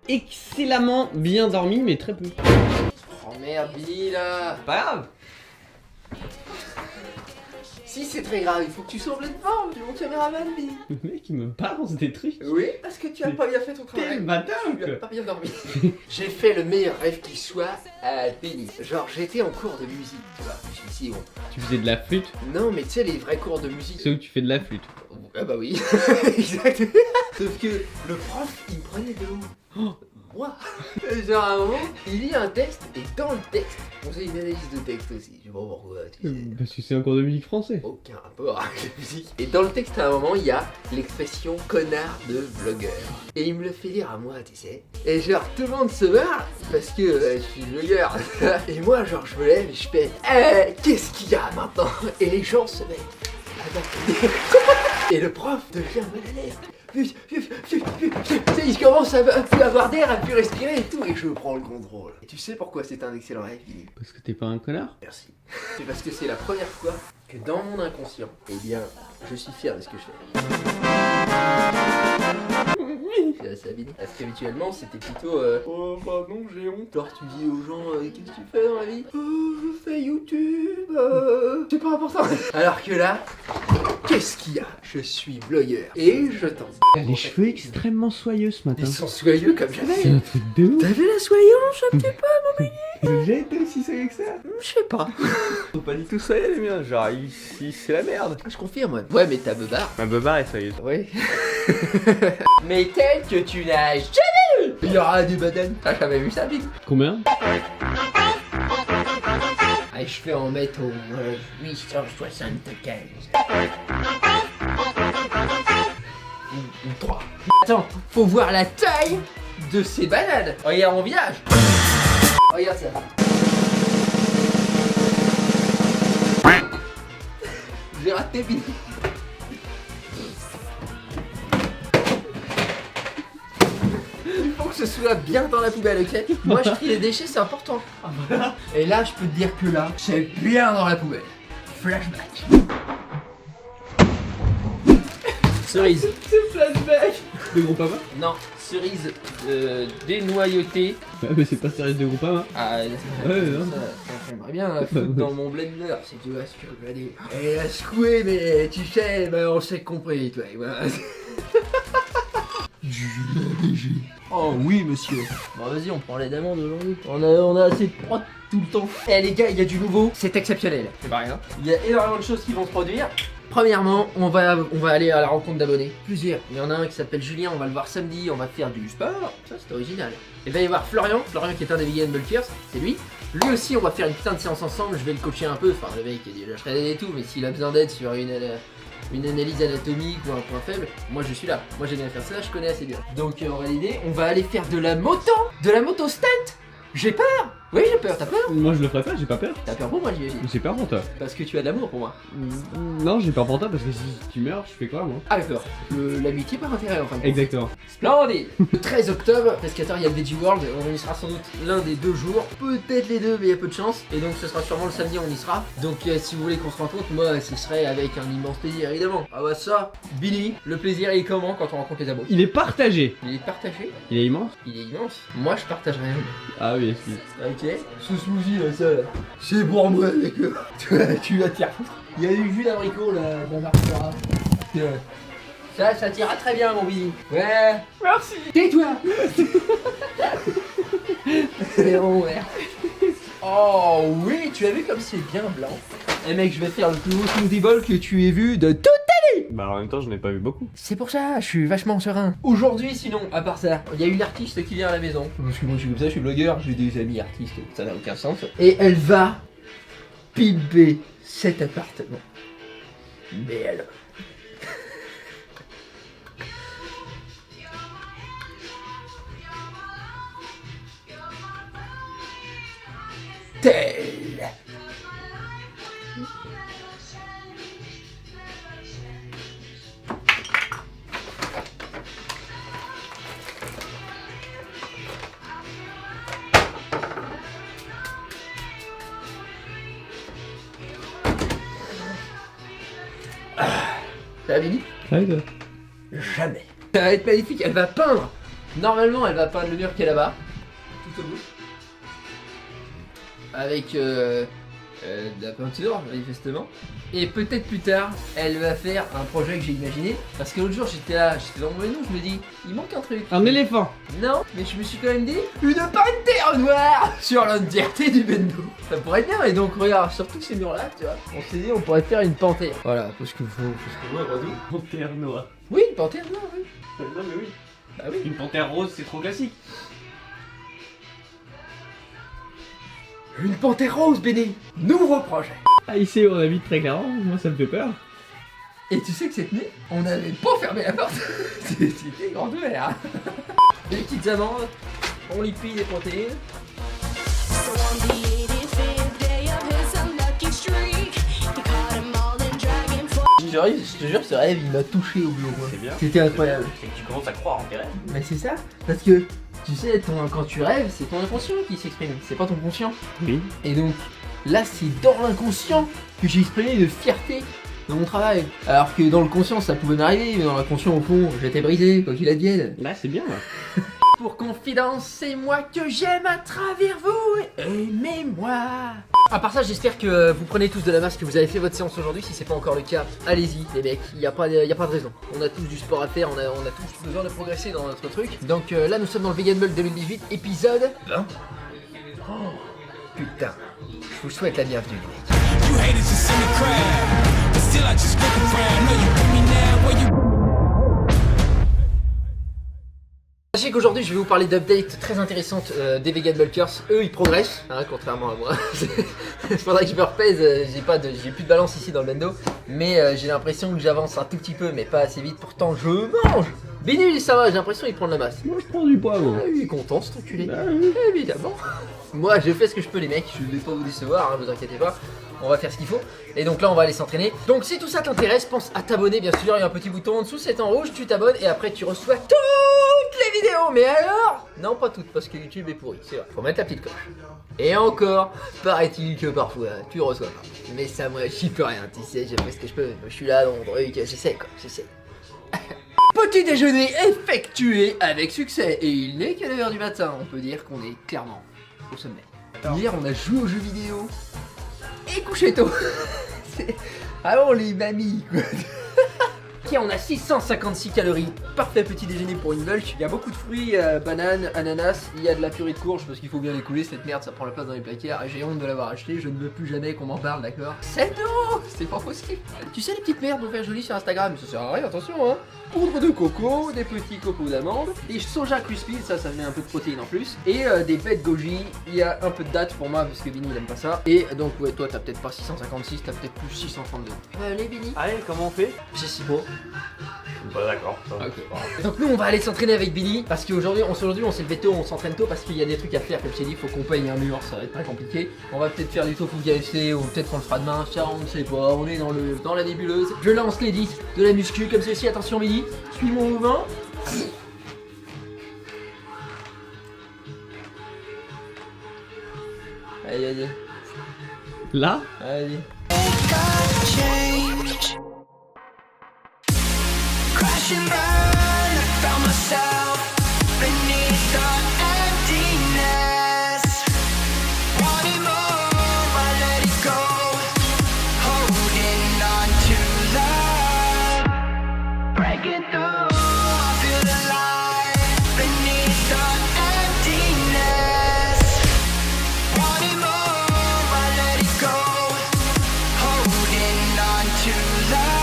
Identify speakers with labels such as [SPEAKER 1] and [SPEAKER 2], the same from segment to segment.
[SPEAKER 1] excellemment bien dormi, mais très peu.
[SPEAKER 2] Oh merde, Billy là.
[SPEAKER 1] Pas grave.
[SPEAKER 2] Si c'est très grave, il faut que tu sois en pleine forme, tu es mon caméraman, Billy.
[SPEAKER 1] Le mec il me balance des trucs.
[SPEAKER 2] Oui, parce que tu as pas bien fait ton travail.
[SPEAKER 1] Quel bâtard
[SPEAKER 2] Tu as
[SPEAKER 1] quoi.
[SPEAKER 2] pas bien dormi. J'ai fait le meilleur rêve qui soit à Billy. Genre j'étais en cours de musique, tu vois. Je me suis dit, bon.
[SPEAKER 1] Tu faisais de la flûte?
[SPEAKER 2] Non mais tu sais les vrais cours de musique.
[SPEAKER 1] C'est où tu fais de la flûte.
[SPEAKER 2] Ah bah oui, exact. Sauf que le prof, il me prenait de l'eau.
[SPEAKER 1] Oh.
[SPEAKER 2] Moi. Genre à un moment, il lit un texte et dans le texte, on faisait une analyse de texte aussi. Je sais pas pourquoi, tu sais.
[SPEAKER 1] Parce que c'est un cours de musique français.
[SPEAKER 2] Aucun rapport avec la musique. Et dans le texte, à un moment, il y a l'expression connard de blogueur. Et il me le fait lire à moi, tu sais. Et genre, tout le monde se marre parce que je suis blogueur. Et moi, genre, je me lève et je fais qu'est-ce qu'il y a maintenant? Et les gens se mettent à m'applaudir. Et le prof devient mal à l'aise. Il commence à plus avoir d'air, à plus respirer et tout, et je prends le contrôle. Et tu sais pourquoi c'est un excellent rêve, Billy?
[SPEAKER 1] Parce que t'es pas un connard?
[SPEAKER 2] Merci. C'est parce que c'est la première fois que dans mon inconscient, eh bien, je suis fier de ce que je fais. C'est ça, Billy. Parce qu'habituellement, c'était plutôt oh bah non, j'ai honte. Alors tu dis aux gens, qu'est-ce que tu fais dans la vie? Je fais YouTube, c'est pas important. Alors que là, qu'est-ce qu'il y a? Je suis blogueur et je t'en.
[SPEAKER 1] T'as les cheveux extrêmement soyeux ce matin.
[SPEAKER 2] Ils sont soyeux comme
[SPEAKER 1] C'est
[SPEAKER 2] jamais.
[SPEAKER 1] un truc de ouf.
[SPEAKER 2] T'as vu la soyance un petit peu?
[SPEAKER 1] J'ai déjà été aussi soyeux que ça.
[SPEAKER 2] Je sais pas.
[SPEAKER 1] Faut pas du tout soyeux les miens, genre ici c'est la merde.
[SPEAKER 2] Je confirme, ouais. Ouais, mais ta beubare.
[SPEAKER 1] Ma beubare est soyeuse.
[SPEAKER 2] Oui. Mais tel que tu n'as jamais vu. Il y aura des bananes. T'as jamais vu ça, Big?
[SPEAKER 1] Combien?
[SPEAKER 2] Ah, je vais en mettre au 875. Ou 3. Attends, faut voir la taille de ces bananes. Regarde mon visage. Regarde ça. J'ai raté, Big. Il faut que ce soit bien dans la poubelle, ok? Moi je trie les déchets, c'est important. Ah, voilà. Et là, je peux te dire que là, c'est bien dans la poubelle. Flashback. Cerise. C'est flashback.
[SPEAKER 1] De gros papa?
[SPEAKER 2] Non, cerise dénoyautée.
[SPEAKER 1] Ouais mais c'est pas sérieux de gros papa.
[SPEAKER 2] Ah,
[SPEAKER 1] Ouais, non.
[SPEAKER 2] ça j'aimerais bien la foutre dans mon blender si tu vois ce que je veux dire. Et la secouer, mais tu sais, bah, on s'est compris, toi. Et voilà. Oh oui, monsieur. Bon, vas-y, on prend les d'amandes aujourd'hui. On a assez de prod tout le temps. Eh les gars, il y a du nouveau, c'est exceptionnel. C'est pas rien. Il y a énormément de choses qui vont se produire. Premièrement, on va aller à la rencontre d'abonnés. Plusieurs. Il y en a un qui s'appelle Julien, on va le voir samedi, on va faire du sport. Ça, c'est original. Et il va y avoir Florian qui est un des vegan bulkers, c'est lui. Lui aussi, on va faire une putain de séance ensemble, je vais le coacher un peu. Enfin, le mec est déjà shreddé et tout, mais s'il a besoin d'aide sur une analyse anatomique ou un point faible, moi je suis là. Moi j'ai bien faire ça, je connais assez bien. Donc en réalité, on va aller faire de la moto stunt. J'ai peur. Oui, j'ai peur, t'as peur?
[SPEAKER 1] Moi je le ferai pas, j'ai pas peur.
[SPEAKER 2] T'as peur pour moi, j'imagine.
[SPEAKER 1] J'ai peur pour toi.
[SPEAKER 2] Parce que tu as de l'amour pour moi.
[SPEAKER 1] Non, j'ai peur pour toi parce que si tu meurs, je fais quoi moi?
[SPEAKER 2] Ah d'accord, l'amitié par intérêt enfin.
[SPEAKER 1] Exactement.
[SPEAKER 2] Splendide. Le 13 octobre, parce qu'attends, il y a le Veggie World, on y sera sans doute l'un des 2 jours, peut-être les 2, mais il y a peu de chance. Et donc ce sera sûrement le samedi, on y sera. Donc si vous voulez qu'on se rencontre, moi ce serait avec un immense plaisir évidemment. Ah bah ça, Billy, le plaisir il est comment quand on rencontre les abos?
[SPEAKER 1] Il est partagé.
[SPEAKER 2] Il est partagé.
[SPEAKER 1] Il est immense.
[SPEAKER 2] Il est immense. Moi je partage rien.
[SPEAKER 1] Ah oui, excuse.
[SPEAKER 2] Ok. Ce smoothie là, ça là. C'est pour moi mec. Tu vas te faire foutre. Il y a du jus d'abricot là, dans la ça t'ira très bien mon Billy. Ouais. Merci. Tais-toi. C'est bon, ouais. Oh oui, tu as vu comme c'est bien blanc. Eh mec, je vais faire le plus beau smoothie bowl que tu aies vu de toute ta vie.
[SPEAKER 1] Bah en même temps, je n'ai pas vu beaucoup.
[SPEAKER 2] C'est pour ça, je suis vachement serein. Aujourd'hui, sinon, à part ça, il y a une artiste qui vient à la maison. Parce que moi, je suis comme ça, je suis blogueur, j'ai des amis artistes, ça n'a aucun sens. Et elle va pimper cet appartement. Mais alors. Tel. Ça va, Billy?
[SPEAKER 1] Ouais, toi.
[SPEAKER 2] Jamais. Ça va être magnifique, elle va peindre Normalement, elle va peindre le mur qui est là-bas, tout au bout. Avec de la peinture, manifestement. Et peut-être plus tard, elle va faire un projet que j'ai imaginé. Parce que l'autre jour, j'étais dans mon menu, je me dis, il manque un truc.
[SPEAKER 3] Un éléphant.
[SPEAKER 2] Non, mais je me suis quand même dit, une panthère noire sur l'entièreté du bendo. Ça pourrait être bien, et donc regarde, surtout ces murs-là, tu vois. On s'est dit, on pourrait faire une panthère. Voilà, parce que faut.
[SPEAKER 3] Ouais, Rodou. Panthère noire.
[SPEAKER 2] Oui, une panthère noire, oui.
[SPEAKER 3] Non, mais oui.
[SPEAKER 2] Bah oui.
[SPEAKER 3] Une panthère rose, c'est trop classique.
[SPEAKER 2] Une panthère rose, Béni. Nouveau projet.
[SPEAKER 3] Ah, ici, on habite très clairement. Moi, ça me fait peur.
[SPEAKER 2] Et tu sais que cette nuit, on n'avait pas fermé la porte. C'était grand ouvert. Des petites amandes, on lipide des protéines.
[SPEAKER 4] So on the 85th day of his unlucky streak, he caught them all in dragon form.
[SPEAKER 2] Je te jure, ce rêve, il m'a touché au bureau.
[SPEAKER 3] C'est bien.
[SPEAKER 2] C'était incroyable.
[SPEAKER 3] C'est que tu commences à croire en tes rêves.
[SPEAKER 2] Mais c'est ça, parce que tu sais, quand tu rêves, c'est ton inconscient qui s'exprime, c'est pas ton conscient.
[SPEAKER 3] Oui.
[SPEAKER 2] Et donc, là, c'est dans l'inconscient que j'ai exprimé de fierté dans mon travail. Alors que dans le conscient, ça pouvait m'arriver, mais dans l'inconscient, au fond, j'étais brisé, quoi qu'il advienne.
[SPEAKER 3] Là, c'est bien, là.
[SPEAKER 2] Pour confidence, c'est moi que j'aime à travers vous, aimez-moi. À part ça, j'espère que vous prenez tous de la masse, que vous avez fait votre séance aujourd'hui. Si c'est pas encore le cas, allez-y les mecs, il n'y a pas de raison. On a tous du sport à faire, on a tous besoin de progresser dans notre truc. Donc là, nous sommes dans le Vegan Ball 2018, épisode 20. Oh, putain, je vous souhaite la bienvenue les mecs.
[SPEAKER 5] You haters just in the crowd, but still I just look around. Know you with me now, where you.
[SPEAKER 2] Sachez qu'aujourd'hui je vais vous parler d'updates très intéressantes des Vegan Bulkers. Eux ils progressent, hein, contrairement à moi. Il faudrait que je me repèse, j'ai plus de balance ici dans le bendo. Mais j'ai l'impression que j'avance un tout petit peu, mais pas assez vite. Pourtant je mange. Binu ça va, j'ai l'impression qu'il prend de la masse.
[SPEAKER 3] Moi, je prends du poids, moi.
[SPEAKER 2] Ah, il est content cet enculé.
[SPEAKER 3] Bah oui.
[SPEAKER 2] Évidemment. Moi je fais ce que je peux les mecs, je vais pas vous décevoir, hein, vous inquiétez pas. On va faire ce qu'il faut. Et donc là on va aller s'entraîner. Donc si tout ça t'intéresse, pense à t'abonner bien sûr. Il y a un petit bouton en dessous, c'est en rouge, tu t'abonnes et après tu reçois toutes les vidéos. Mais alors, non pas toutes parce que YouTube est pourri, c'est vrai. Faut mettre la petite cloche. Et encore, paraît-il que parfois tu reçois pas. Mais ça moi j'y peux rien, tu sais, j'ai fait ce que je peux. Je suis là dans mon truc, j'essaie quoi, j'essaie. Petit déjeuner effectué avec succès. Et il n'est qu'à 9h du matin, on peut dire qu'on est clairement au sommet. Hier on a joué aux jeux vidéo et couché tôt. Ah bon les mamies quoi. Ok, on a 656 calories, parfait petit déjeuner pour une bulk. Il y a beaucoup de fruits, bananes, ananas, il y a de la purée de courge parce qu'il faut bien les couler, cette merde ça prend la place dans les placards et j'ai honte de l'avoir acheté, je ne veux plus jamais qu'on m'en parle, d'accord. 7 €, c'est pas possible. Tu sais les petites merdes pour faire joli sur Instagram, ça sert à rien, attention hein. Poudre de coco, des petits copeaux d'amandes, des soja crispy, ça met un peu de protéines en plus, et des bêtes goji, il y a un peu de date pour moi parce que Vinny il aime pas ça, et donc ouais toi t'as peut-être pas 656, t'as peut-être plus 632. Allez Vinny.
[SPEAKER 3] Allez, comment on fait?
[SPEAKER 2] J'ai si beau.
[SPEAKER 3] Bah d'accord.
[SPEAKER 2] Ok. Donc nous on va aller s'entraîner avec Billy parce qu'aujourd'hui on s'est levé tôt, on s'entraîne tôt parce qu'il y a des trucs à faire comme je t'ai dit, faut qu'on paye un mur, ça va être très compliqué. On va peut-être faire du tofu KFC ou peut-être qu'on le fera demain, ça on ne sait pas, on est dans la nébuleuse. Je lance les 10 de la muscu comme ceci, attention Billy, suis mon mouvement. Allez, allez.
[SPEAKER 3] Là?
[SPEAKER 2] Allez.
[SPEAKER 5] Change. Crash and burn, I found myself beneath the emptiness. Wanting more, I let it go. Holding on to love. Breaking through, I feel alive beneath the emptiness. Wanting more, I let it go. Holding on to love.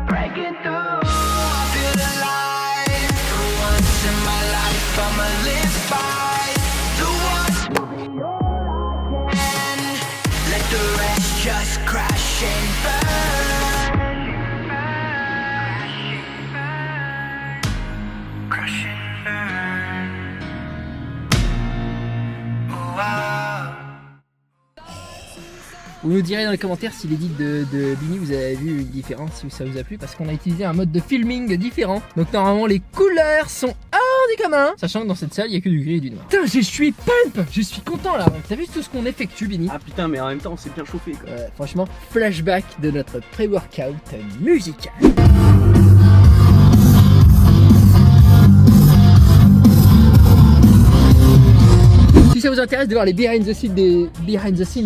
[SPEAKER 5] Breaking through, I feel alive. For once in my life, I'ma live by the one and let the rest just crash and burn. Crash and burn. Oh, wow.
[SPEAKER 2] Vous nous direz dans les commentaires si l'édit de Bini vous avez vu une différence, si ça vous a plu, parce qu'on a utilisé un mode de filming différent. Donc normalement les couleurs sont hors du commun, sachant que dans cette salle il y a que du gris et du noir. Putain je suis pump, je suis content là. T'as vu tout ce qu'on effectue Bini?
[SPEAKER 3] Ah putain, mais en même temps, on s'est bien chauffé quoi.
[SPEAKER 2] Franchement, flashback de notre pré-workout musical. vous intéresse de voir les behind the scenes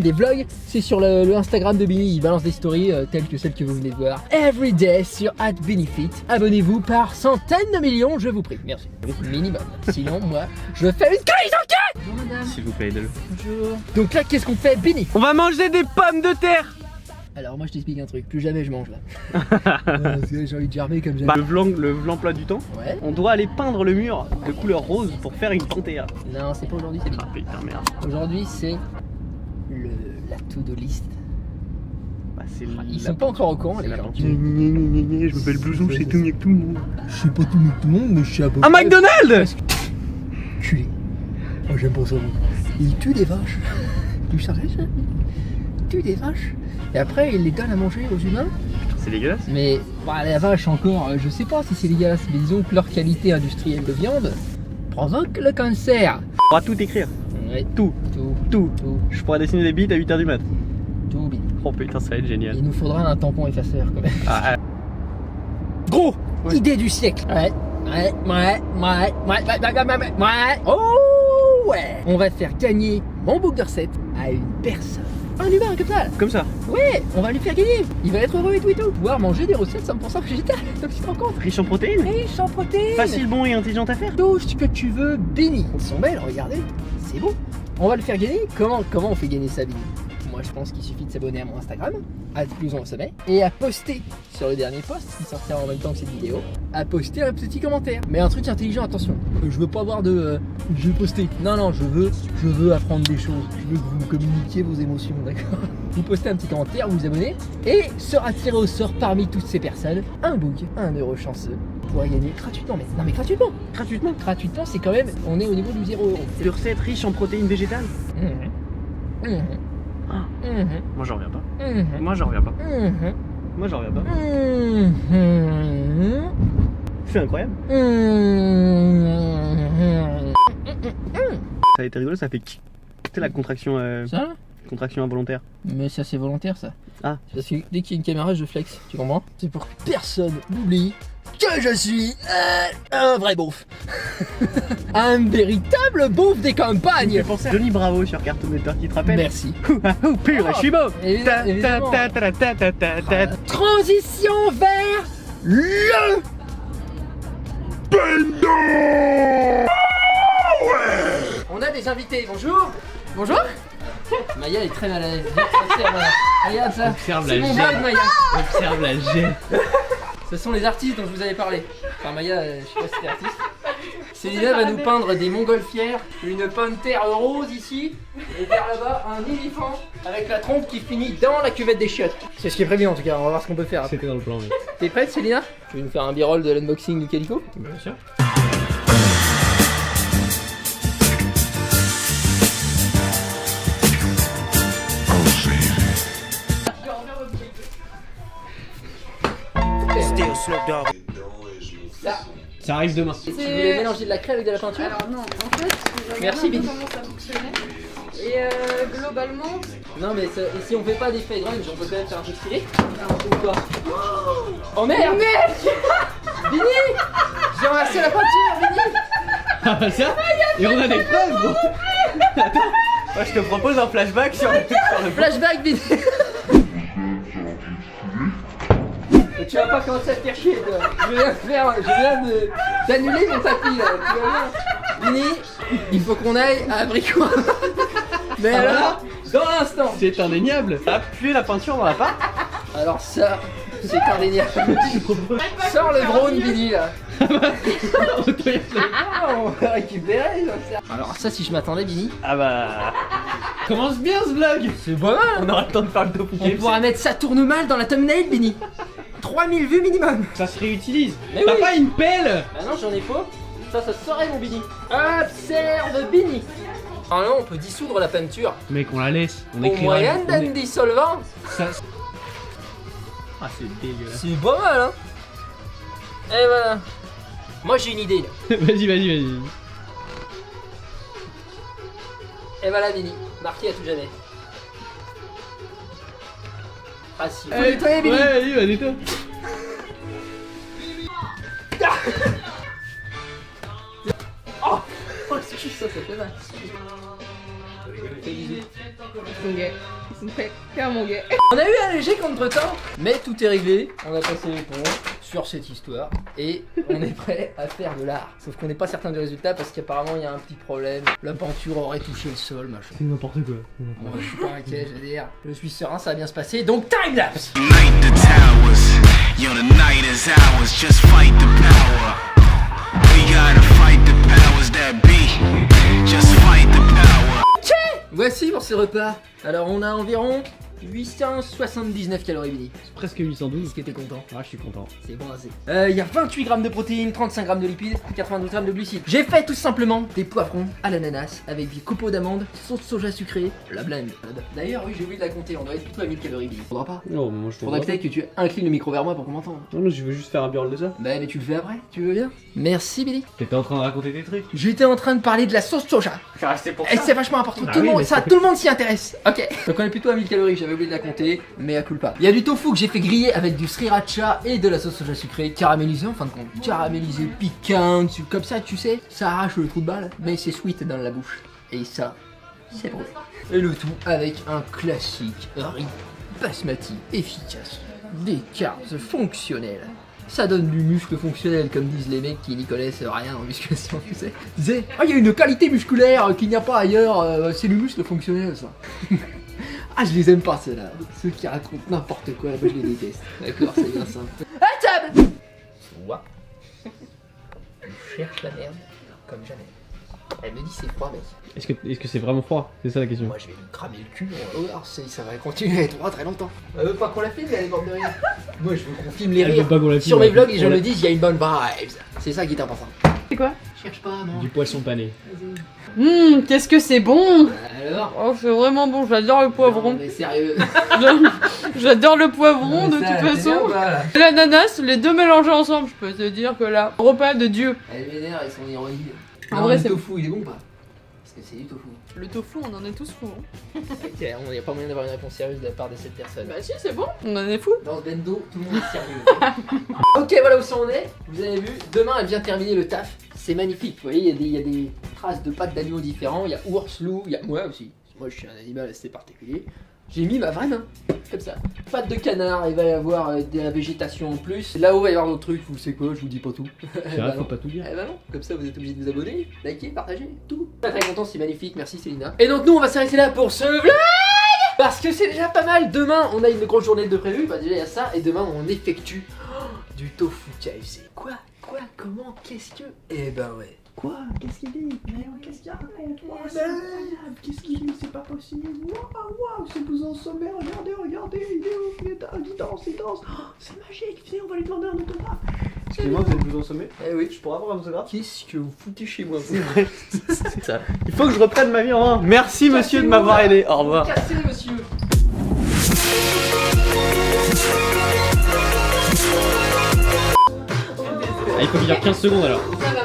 [SPEAKER 2] des vlogs, c'est sur le Instagram de Bini. Il balance des stories telles que celles que vous venez de voir every day sur @BiniFit. Abonnez-vous par centaines de millions, je vous prie. Merci. Minimum. Sinon, moi, je fais une crise en queue. Bonjour madame.
[SPEAKER 3] S'il vous plaît, aidez-le.
[SPEAKER 2] Bonjour. Donc là, qu'est-ce qu'on fait, Bini?
[SPEAKER 3] On va manger des pommes de terre.
[SPEAKER 2] Alors moi je t'explique un truc, plus jamais je mange là. Parce que j'ai envie de germer comme
[SPEAKER 3] Bah,
[SPEAKER 2] jamais.
[SPEAKER 3] le l'emploi du temps,
[SPEAKER 2] Ouais.
[SPEAKER 3] on doit aller peindre le mur de couleur rose pour faire une panthère.
[SPEAKER 2] Non, c'est pas aujourd'hui, c'est
[SPEAKER 3] Ah putain merde.
[SPEAKER 2] aujourd'hui, c'est la to-do list.
[SPEAKER 3] Bah, c'est
[SPEAKER 2] Ils sont pas encore au courant, les gens.
[SPEAKER 3] Je m'appelle Blouson, je sais tout mieux que tout le monde.
[SPEAKER 2] Je sais pas tout le monde, mais je sais à peu
[SPEAKER 3] Un McDonald's.
[SPEAKER 2] Culé. Moi j'aime pas ça. Il tue des vaches. Tu savais ça? Il tue des vaches. Et après il les donne à manger aux humains.
[SPEAKER 3] C'est dégueulasse.
[SPEAKER 2] Mais bah, la vache encore, je sais pas si c'est dégueulasse, mais disons que leur qualité industrielle de viande provoque le cancer.
[SPEAKER 3] On va tout écrire.
[SPEAKER 2] Ouais,
[SPEAKER 3] Tout.
[SPEAKER 2] tout.
[SPEAKER 3] Je pourrais dessiner des bites à 8h du mat.
[SPEAKER 2] Tout bien.
[SPEAKER 3] Oh putain, ça va être génial.
[SPEAKER 2] Il nous faudra un tampon effaceur quand même.
[SPEAKER 3] Ah,
[SPEAKER 2] Gros,
[SPEAKER 3] Ouais.
[SPEAKER 2] idée du siècle. Ouais. Oh ouais. On va faire gagner mon book de recettes à une personne. Un humain comme ça.
[SPEAKER 3] comme ça.
[SPEAKER 2] Ouais, on va lui faire gagner. Il va être heureux et tout et tout. Pouvoir manger des recettes 100% végétales. Donc tu te rends compte.
[SPEAKER 3] Riche en protéines.
[SPEAKER 2] Riche en protéines.
[SPEAKER 3] Facile, bon et intelligent à faire.
[SPEAKER 2] Tout ce que tu veux, Bini. Ils sont belles, regardez. C'est beau. On va le faire gagner. Comment on fait gagner ça, Bini? Moi, je pense qu'il suffit de s'abonner à mon Instagram, @Blouson au sommet, et à poster sur le dernier post qui sortira en même temps que cette vidéo, à poster un petit commentaire. Mais un truc intelligent, attention. Je veux pas avoir de je vais poster. Non, je veux apprendre des choses. Je veux que vous me communiquiez vos émotions, d'accord? Vous postez un petit commentaire, vous vous abonnez, et sera tiré au sort parmi toutes ces personnes un book, 1 euro chanceux, pour gagner gratuitement. Mais non, mais gratuitement.
[SPEAKER 3] Gratuitement.
[SPEAKER 2] Gratuitement, c'est quand même, on est au niveau du 0 euro.
[SPEAKER 3] Des recettes riches en protéines végétales. Moi j'en reviens pas. Moi j'en reviens pas. Moi j'en reviens pas. C'est incroyable. Ça a été rigolo, ça fait la contraction,
[SPEAKER 2] Ça?
[SPEAKER 3] contraction involontaire.
[SPEAKER 2] Mais ça c'est volontaire ça.
[SPEAKER 3] Ah.
[SPEAKER 2] Parce que dès qu'il y a une caméra je flex, tu comprends? C'est pour que personne n'oublie que je suis un vrai beauf. Un véritable beauf des campagnes.
[SPEAKER 3] Pensez à Johnny Bravo sur Cartoon Network, qui te rappelle?
[SPEAKER 2] Merci.
[SPEAKER 3] Oh pur, je suis beau.
[SPEAKER 2] Évidemment.
[SPEAKER 3] Ta.
[SPEAKER 2] Transition vers le On a des invités, bonjour. Bonjour. Maya est très mal à l'aise. Regarde ça.
[SPEAKER 3] Observe
[SPEAKER 2] C'est
[SPEAKER 3] la
[SPEAKER 2] mon
[SPEAKER 3] gêne.
[SPEAKER 2] blog, Maya.
[SPEAKER 3] Observe la gêne.
[SPEAKER 2] Ce sont les artistes dont je vous avais parlé. Enfin Maya, je sais pas si t'es artiste. Célia va nous peindre des montgolfières, une panthère rose ici, et vers là-bas un éléphant avec la trompe qui finit dans la cuvette des chiottes. C'est ce qui est prévu en tout cas, on va voir ce qu'on peut faire.
[SPEAKER 3] C'était dans le plan, oui.
[SPEAKER 2] T'es prête Célina? Tu veux nous faire un b-roll de l'unboxing du Calico?
[SPEAKER 3] Bien sûr.
[SPEAKER 2] Là,
[SPEAKER 3] Ça arrive demain.
[SPEAKER 2] tu voulais mélanger de la craie avec de la peinture?
[SPEAKER 6] Alors non, en fait, je
[SPEAKER 2] Merci,
[SPEAKER 6] regarde
[SPEAKER 2] Billy.
[SPEAKER 6] comment ça fonctionnait. Et globalement,
[SPEAKER 2] Non mais si on fait pas d'effet grunge, on peut quand même faire un peu stylé? Ou quoi? Oh merde! Vini! J'ai renversé la peinture, Vini!
[SPEAKER 3] Ah bah ça. Et on a des preuves, gros. Attends. Moi je te propose un flashback sur le
[SPEAKER 2] Flashback, Vini! Tu vas pas commencer à te faire chier, toi. Je viens d'annuler mon tapis là, tu vas bien? Vini, il faut qu'on aille à Abricot. Mais
[SPEAKER 3] Ah
[SPEAKER 2] alors, dans l'instant.
[SPEAKER 3] C'est indéniable. T'as appuyé la peinture dans la pâte.
[SPEAKER 2] Alors ça, c'est indéniable. Sors le drone, Vini là. Ah, on va récupérer ça. Alors ça, si je m'attendais, Vini,
[SPEAKER 3] Ah bah. Commence bien ce vlog.
[SPEAKER 2] c'est pas mal.
[SPEAKER 3] On aura le temps de faire le tofu
[SPEAKER 2] On
[SPEAKER 3] KFC.
[SPEAKER 2] pourra mettre ça tourne mal dans la thumbnail, Vini. 3000 vues minimum.
[SPEAKER 3] Ça se réutilise.
[SPEAKER 2] Mais
[SPEAKER 3] T'as
[SPEAKER 2] oui.
[SPEAKER 3] pas une pelle?
[SPEAKER 2] Bah non, j'en ai pas. Ça serait mon Bini. Observe Bini. Normalement, on peut dissoudre la peinture
[SPEAKER 3] Mec, on la laisse. On
[SPEAKER 2] au
[SPEAKER 3] écrira.
[SPEAKER 2] moyen d'un dissolvant.
[SPEAKER 3] Ça. Ah, c'est dégueulasse.
[SPEAKER 2] C'est pas mal, hein. Et voilà. Moi, j'ai une idée, là.
[SPEAKER 3] Vas-y.
[SPEAKER 2] Et voilà, Bini. Marqué à tout jamais. Ah si. Faut
[SPEAKER 3] Allez,
[SPEAKER 2] nettoyer, Bini.
[SPEAKER 3] Ouais, vas-y, toi.
[SPEAKER 2] Oh, c'est juste ça fait mal. Fais bisous.
[SPEAKER 6] Ils sont gays. Ils sont très clairement gays.
[SPEAKER 2] On a eu un léger contretemps, mais tout est réglé. On a passé les ponts sur cette histoire et on est prêt à faire de l'art. Sauf qu'on n'est pas certain du résultat parce qu'apparemment il y a un petit problème. La peinture aurait touché le sol, machin.
[SPEAKER 3] C'est n'importe quoi.
[SPEAKER 2] Bon, je suis pas inquiet, je veux dire. Je suis serein, ça va bien se passer. Donc time lapse.
[SPEAKER 5] Night the towers, yo, the night is ours. Just fight the power. We gotta fight the powers that be. Just fight the power.
[SPEAKER 2] Voici pour ce repas. Alors on a environ 879 calories mini.
[SPEAKER 3] C'est presque 812.
[SPEAKER 2] Est-ce que t'es content?
[SPEAKER 3] Ah, je suis content.
[SPEAKER 2] C'est bon assez. Il y a 28 grammes de protéines, 35 grammes de lipides, 92 grammes de glucides. J'ai fait tout simplement des poivrons à l'ananas avec des copeaux d'amandes, sauce soja sucrée, la blinde. D'ailleurs, oui, j'ai oublié de la compter, on doit être plutôt à 1000 calories mini. Faudra pas.
[SPEAKER 3] Non, mais moi je te
[SPEAKER 2] Faudrait peut-être que tu inclines le micro vers moi pour qu'on m'entende.
[SPEAKER 3] Non, mais je veux juste faire un burl de ça.
[SPEAKER 2] Bah, mais tu le fais après, tu veux bien? Merci Billy.
[SPEAKER 3] T'étais en train de raconter des trucs.
[SPEAKER 2] J'étais en train de parler de la sauce soja.
[SPEAKER 3] C'est resté pour
[SPEAKER 2] Et c'est vachement important,
[SPEAKER 3] Bah
[SPEAKER 2] tout,
[SPEAKER 3] oui,
[SPEAKER 2] le monde,
[SPEAKER 3] mais
[SPEAKER 2] ça,
[SPEAKER 3] c'est-
[SPEAKER 2] tout le monde s'y intéresse. Ok. Donc on est plutôt à 1000 calories, j'avais oublié de la compter, mais à culpa. Il y a du tofu que j'ai fait griller avec du sriracha et de la sauce soja sucrée, caramélisée en fin de compte. Caramélisée, piquante, comme ça tu sais, ça arrache le trou de balle, mais c'est sweet dans la bouche. Et ça, c'est bon. Et le tout avec un classique riz basmati efficace, des carbs fonctionnels. Ça donne du muscle fonctionnel, comme disent les mecs qui n'y connaissent rien en musculation, tu sais. Ils disaient, ah, il y a une qualité musculaire qu'il n'y a pas ailleurs, c'est le muscle fonctionnel, ça. Ah, je les aime pas, ceux-là. Ceux qui racontent n'importe quoi, moi je les déteste. D'accord, c'est bien simple. À table. Soit. Je cherche la merde, comme jamais. Elle me dit c'est froid, mec.
[SPEAKER 3] Est-ce que c'est vraiment froid? C'est ça la question.
[SPEAKER 2] Moi je vais lui cramer le cul. Oh, alors, ça va continuer à être froid très longtemps. Elle veut pas qu'on la filme, elle est morte de rire. Moi je veux qu'on filme les
[SPEAKER 3] Elle
[SPEAKER 2] rires.
[SPEAKER 3] veut pas qu'on la filme,
[SPEAKER 2] Sur mes
[SPEAKER 3] elle
[SPEAKER 2] vlogs,
[SPEAKER 3] veut
[SPEAKER 2] et je
[SPEAKER 3] qu'on
[SPEAKER 2] le
[SPEAKER 3] la-
[SPEAKER 2] dis, il y a une bonne vibe. C'est ça qui est important.
[SPEAKER 6] C'est quoi?
[SPEAKER 2] Cherche pas, non.
[SPEAKER 3] Du poisson pané.
[SPEAKER 6] Qu'est-ce que c'est bon!
[SPEAKER 2] Alors.
[SPEAKER 6] Oh, c'est vraiment bon, j'adore le
[SPEAKER 2] Non,
[SPEAKER 6] poivron.
[SPEAKER 2] mais sérieux.
[SPEAKER 6] J'adore le poivron de
[SPEAKER 2] Ça,
[SPEAKER 6] toute
[SPEAKER 2] c'est bien
[SPEAKER 6] façon.
[SPEAKER 2] ou pas, là
[SPEAKER 6] L'ananas, les deux mélangés ensemble, je peux te dire que là, repas de Dieu.
[SPEAKER 2] Elle m'énerve avec son ironie.
[SPEAKER 6] En
[SPEAKER 2] Non,
[SPEAKER 6] vrai,
[SPEAKER 2] le
[SPEAKER 6] c'est-
[SPEAKER 2] tofu, il est bon ou pas? Parce que c'est du tofu.
[SPEAKER 6] Le tofu, on en est tous fous. Hein.
[SPEAKER 2] Ok, il n'y a pas moyen d'avoir une réponse sérieuse de la part de cette personne.
[SPEAKER 6] Bah si, c'est bon, on en est fous.
[SPEAKER 2] Dans ce bendo, tout le monde est sérieux. Ok, voilà où ça en est. Vous avez vu, demain elle vient terminer le taf. C'est magnifique. Vous voyez, il y a des traces de pattes d'animaux différents. Il y a ours, loup, il y a moi aussi. Moi, je suis un animal assez particulier. J'ai mis ma vraie main, comme ça. Pattes de canard, il va y avoir de la végétation en plus. Là-haut, il va y avoir d'autres trucs. Vous savez quoi, je vous dis pas tout.
[SPEAKER 3] C'est
[SPEAKER 2] Bah
[SPEAKER 3] vrai, faut
[SPEAKER 2] non.
[SPEAKER 3] pas tout dire.
[SPEAKER 2] Eh ben non, comme ça vous êtes obligé de vous abonner, liker, partager, tout. Très content, c'est magnifique, merci Célina. Et donc nous on va s'arrêter là pour ce vlog parce que c'est déjà pas mal. Demain on a une grosse journée de prévu, bah déjà il y a ça, et demain on effectue du tofu KFC. Quoi? Comment? Qu'est-ce que? Eh ben ouais. Quoi? Qu'est-ce qu'il dit? Mais qu'est-ce qu'il raconte? Qu'est-ce qu'il dit? C'est pas possible. Waouh, c'est vous en sommet, regardez, il danse. Oh, c'est magique, venez, on va lui demander un autographe.
[SPEAKER 3] Excusez-moi, vous êtes vous en sommet?
[SPEAKER 2] Eh oui.
[SPEAKER 3] Je pourrais avoir un autographe?
[SPEAKER 2] Qu'est-ce que vous foutez chez moi?
[SPEAKER 3] C'est vrai, c'est ça. Il faut que je reprenne ma vie en main. Merci monsieur de m'avoir aidé. Au revoir.
[SPEAKER 2] Cassez, monsieur.
[SPEAKER 3] Ah, il faut qu'il y ait 15 secondes alors.
[SPEAKER 2] Ça va.